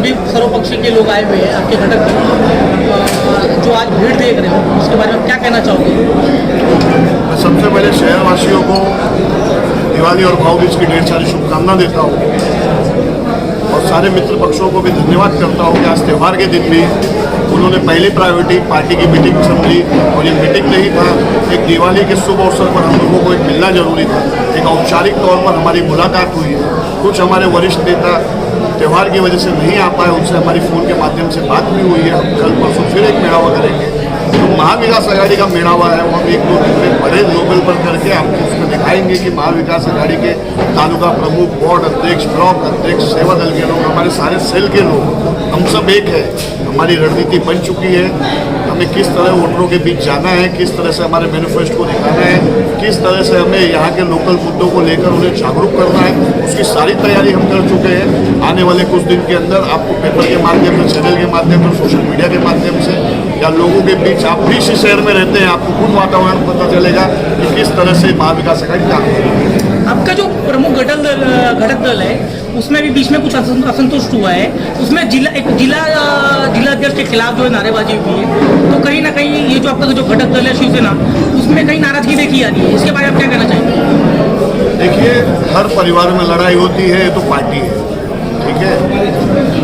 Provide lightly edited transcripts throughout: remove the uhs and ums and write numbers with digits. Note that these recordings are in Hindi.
सभी सर्वपक्षीय के लोग आए हुए हैं आपके घटक में, जो आज भीड़ देख रहे हो उसके बारे में क्या कहना चाहोगे? मैं सबसे पहले शहरवासियों को दिवाली और भाईदूज की ढेर सारी शुभकामना देता हूँ और सारे मित्र पक्षों को भी धन्यवाद करता हूँ कि आज त्यौहार के दिन भी उन्होंने पहली प्रायोरिटी पार्टी की मीटिंग समझी और ये मीटिंग नहीं था, एक दिवाली के शुभ अवसर पर हम लोगों को एक मिलना जरूरी था। एक औपचारिक तौर पर हमारी मुलाकात हुई है। कुछ हमारे वरिष्ठ नेता त्यौहार की वजह से नहीं आ पाए, उनसे हमारी फ़ोन के माध्यम से बात भी हुई है। हम कल परसों फिर एक मेड़ावा करेंगे। तो महाविकास आघाड़ी का मेड़ावा है, वो हम 1-2 दिन में बड़े लेवल पर करके आपको उसमें दिखाएंगे कि महाविकास आघाड़ी के तालुका प्रमुख, वार्ड अध्यक्ष, ब्लॉक अध्यक्ष, सेवा दल के लोग, हमारे सारे सेल के लोग, हम सब एक है। हमारी रणनीति बन चुकी है, हमें किस तरह वोटरों के बीच जाना है, किस तरह से हमारे मैनिफेस्टो को दिखाना है, किस तरह से हमें यहाँ के लोकल मुद्दों को लेकर उन्हें जागरूक करना है, उसकी सारी तैयारी हम कर चुके हैं। आने वाले कुछ दिन के अंदर आपको पेपर के माध्यम से, चैनल के माध्यम से, सोशल मीडिया के माध्यम से या लोगों के बीच, आप भी इसी शहर में रहते हैं, आपको खुद वातावरण पता चलेगा कि किस तरह से महाविकास आघाड़ी काम करेगी। आपका जो प्रमुख घटक दल है उसमें भी बीच में कुछ असंतुष्ट हुआ है, उसमें जिला अध्यक्ष के खिलाफ जो है नारेबाजी हुई है, तो कहीं ना कहीं ये जो आपका जो घटक दल है शिवसेना, उसमें कहीं नाराजगी देखी जा रही है, इसके बारे में आप क्या कहना चाहेंगे? देखिए, हर परिवार में लड़ाई होती है, तो पार्टी है, ठीक है,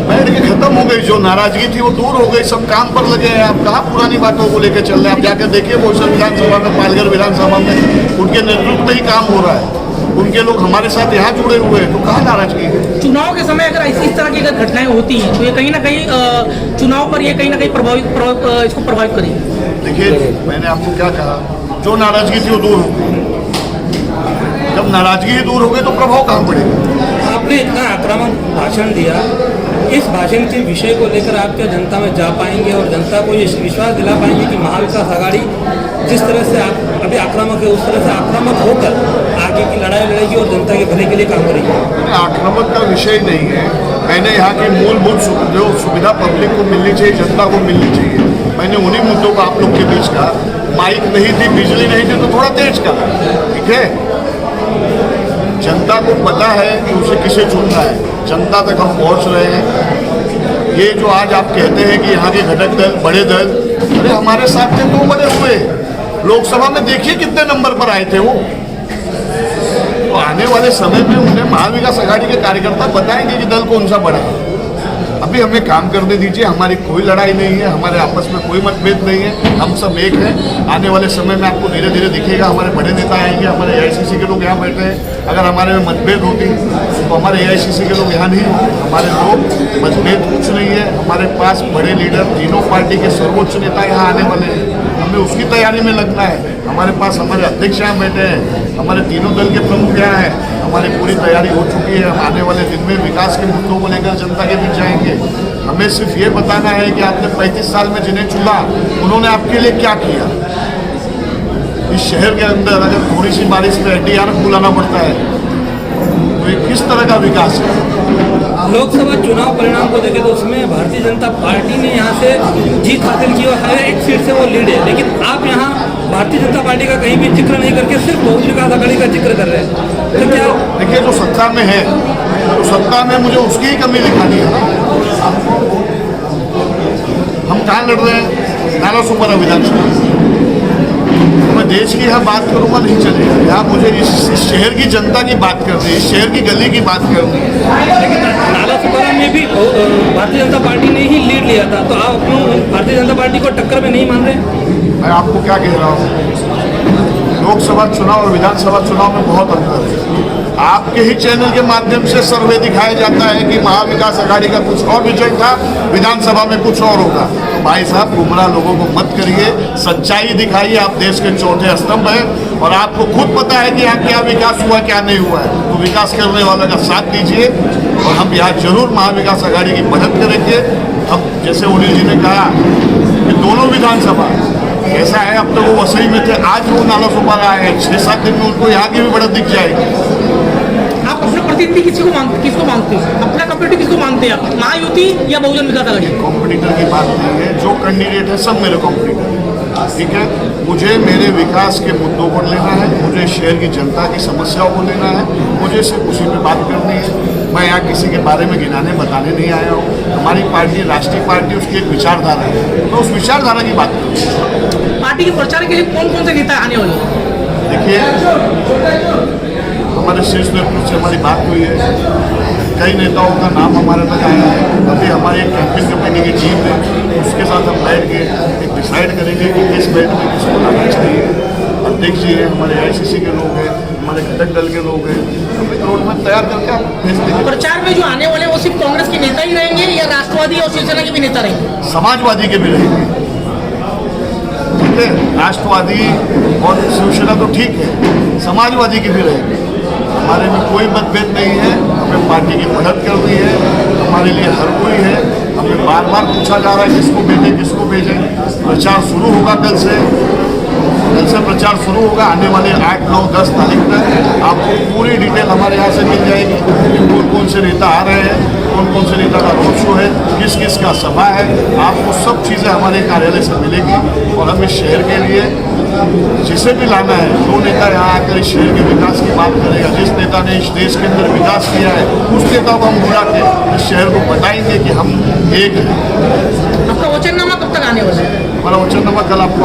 बैठ के खत्म हो गई। जो नाराजगी थी वो दूर हो गई, सब काम पर लगे हैं। आप कहाँ पुरानी बातों को लेकर चल रहे हैं? आप जाकर देखिए भोजन विधानसभा में, पालघर विधानसभा में उनके नेतृत्व में ही काम हो रहा है, उनके लोग हमारे साथ यहाँ जुड़े हुए हैं, तो कहाँ नाराजगी है? चुनाव के समय अगर इस तरह की अगर घटनाएं होती हैं तो ये कहीं ना कहीं चुनाव पर ये कहीं ना कहीं इसको प्रभावित करेगी। देखिए, मैंने आपको क्या कहा, जो नाराजगी थी वो दूर हो गई। जब नाराजगी ही दूर हो गई तो प्रभाव कहाँ पड़ेगा? आपने इतना आक्रामक भाषण दिया, इस भाषण के विषय को लेकर आप क्या जनता में जा पाएंगे और जनता को ये विश्वास दिला पाएंगे कि महाविकास आघाड़ी जिस तरह से आप अभी आक्रामक है उस तरह से आक्रामक होकर आगे की लड़ाई लड़ेगी और जनता के भले के लिए काम करेगी? आक्रामक का विषय नहीं है। मैंने यहाँ की मूलभूत जो सुविधा पब्लिक को मिलनी चाहिए, जनता को मिलनी चाहिए, मैंने उन्हीं मुद्दों को आप लोग के बीच का। माइक नहीं थी, बिजली नहीं थी, तो थोड़ा तेज कहा, ठीक है। जनता को पता है कि उसे किसे चुनना है, जनता तक हम पहुँच रहे हैं। ये जो आज आप कहते हैं कि यहाँ के घटक दल, बड़े दल, अरे हमारे साथ थे 2 बड़े हुए लोकसभा में, देखिए कितने नंबर पर आए थे वो। तो आने वाले समय में उन्हें महाविकास आघाड़ी के कार्यकर्ता बताएंगे कि दल कौन सा बड़ा है। अभी हमें काम करने दीजिए, हमारी कोई लड़ाई नहीं है, हमारे आपस में कोई मतभेद नहीं है, हम सब एक हैं। आने वाले समय में आपको धीरे धीरे दिखेगा, हमारे बड़े नेता आएंगे, हमारे AICC के लोग यहाँ बैठे हैं। अगर हमारे में मतभेद होती तो हमारे AICC के लोग यहाँ नहीं होते। हमारे लोग मतभेद कुछ नहीं है, हमारे पास बड़े लीडर, तीनों पार्टी के सर्वोच्च नेता यहाँ आने वाले हैं, हमें उसकी तैयारी में लगना है। हमारे पास हमारे अध्यक्ष यहाँ बैठे हैं, हमारे तीनों दल के प्रमुख यहाँ हैं, हमारी पूरी तैयारी हो चुकी है। हम आने वाले दिन में विकास के मुद्दों को लेकर जनता के बीच जाएंगे। हमें सिर्फ ये बताना है कि आपने 35 साल में जिन्हें चुना उन्होंने आपके लिए क्या किया। इस शहर के अंदर अगर थोड़ी सी बारिश में NDRF बुलाना पड़ता है तो ये किस तरह का विकास है? लोकसभा चुनाव परिणाम को देखें तो उसमें भारतीय जनता पार्टी ने यहाँ से जीत हासिल की और हर एक सीट से वो लीड है, लेकिन आप यहाँ भारतीय जनता पार्टी का कहीं भी जिक्र नहीं करके सिर्फ बहुजन विकास आघाड़ी का जिक्र कर रहे हैं। तो क्या देखिए, जो सत्ता में है तो सत्ता में मुझे उसकी ही कमी दिखानी है ना। हम कहाँ लड़ रहे हैं? नालासोपारा विधानसभा। तो मैं देश की यहाँ बात करूँगा नहीं चलेगा, यहाँ मुझे इस शहर की जनता की बात करनी है, इस शहर की गली की बात करनी है। लेकिन नालासोपारा में भी भारतीय जनता पार्टी ने ही लीड लिया था, तो आप भारतीय जनता पार्टी को टक्कर में नहीं मान रहे? मैं आपको क्या कह रहा हूँ, लोकसभा चुनाव और विधानसभा चुनाव में बहुत अंतर है। आपके ही चैनल के माध्यम से सर्वे दिखाया जाता है कि महाविकास आघाड़ी का कुछ और रिजल्ट था, विधानसभा में कुछ और होगा। तो भाई साहब, गुमराह लोगों को मत करिए, सच्चाई दिखाइए। आप देश के चौथे स्तंभ हैं और आपको खुद पता है कि यहाँ क्या विकास हुआ, क्या नहीं हुआ है। तो विकास करने वालों का साथ दीजिए और हम यहाँ जरूर महाविकास आघाड़ी की मदद करेंगे। हम जैसे अनिल जी ने कहा कि दोनों विधानसभा ऐसा है, अब तो वो वसई में थे, आज वो नालासोपारा आए हैं, 6-7 दिन में उनको यहाँ की भी बढ़त दिख जाएगी। आप अपना प्रतिनिधि किसको मांगते हैं? अपना कंपेटिटर किसको मांगते हैं आप? महायुति या बहुजन विकास आघाड़ी? कॉम्पिटिटर की बात नहीं है, जो कैंडिडेट है सब मेरे कॉम्पिटिटर है, ठीक है। मुझे मेरे विकास के मुद्दों पर लेना है, मुझे शहर की जनता की समस्याओं को लेना है, मुझे सिर्फ उसी पे बात करनी है। मैं यहाँ किसी के बारे में गिनाने बताने नहीं आया हूँ। हमारी पार्टी राष्ट्रीय पार्टी, उसकी एक विचारधारा है, तो उस विचारधारा की बात करूँ। पार्टी के प्रचार के लिए कौन कौन से नेता आने वाले हैं? देखिए, हमारे शीर्ष नेतृत्व से हमारी बात हुई है, कई नेताओं का नाम हमारे तक आया है। अभी हमारी एक कैंपेन कमेटी की टीम है, उसके साथ हम बैठ के एक डिसाइड करेंगे कि किस बैठ में किसको लाना चाहिए। अध्यक्ष जी हैं, हमारे AICC के लोग हैं, हमारे घटक दल के लोग हैं, हम एक रोड मैप तैयार करके आप भेज देंगे। प्रचार में जो आने वाले हैं वो सिर्फ कांग्रेस के नेता ही रहेंगे या राष्ट्रवादी और शिवसेना के भी नेता रहेंगे? समाजवादी के भी रहेंगे, ठीक है। राष्ट्रवादी और शिवसेना तो ठीक है, समाजवादी के भी रहेंगे। हमारे में कोई मतभेद नहीं है, हमें पार्टी की मदद करनी है, हमारे लिए हर कोई है। हमें बार बार पूछा जा रहा है किसको भेजें किसको भेजें। प्रचार शुरू होगा कल से प्रचार शुरू होगा। आने वाले 8, 9, 10 तारीख तक आपको पूरी डिटेल हमारे यहाँ से मिल जाएगी कि कौन कौन से नेता आ रहे हैं, कौन कौन से नेता का रोड शो है, किस किस का सभा है। आपको सब चीज़ें हमारे कार्यालय से मिलेगी और हम इस शहर के लिए जिसे भी लाना है, जो नेता यहाँ आकर इस शहर के विकास की बात करेगा, जिस नेता ने इस देश के अंदर विकास किया है, उस नेता को हम बुला के इस शहर को बताएंगे कि हम एक हैं। आपका वचननामा कब तक आने वाला है? हमारा वचननामा कल आपको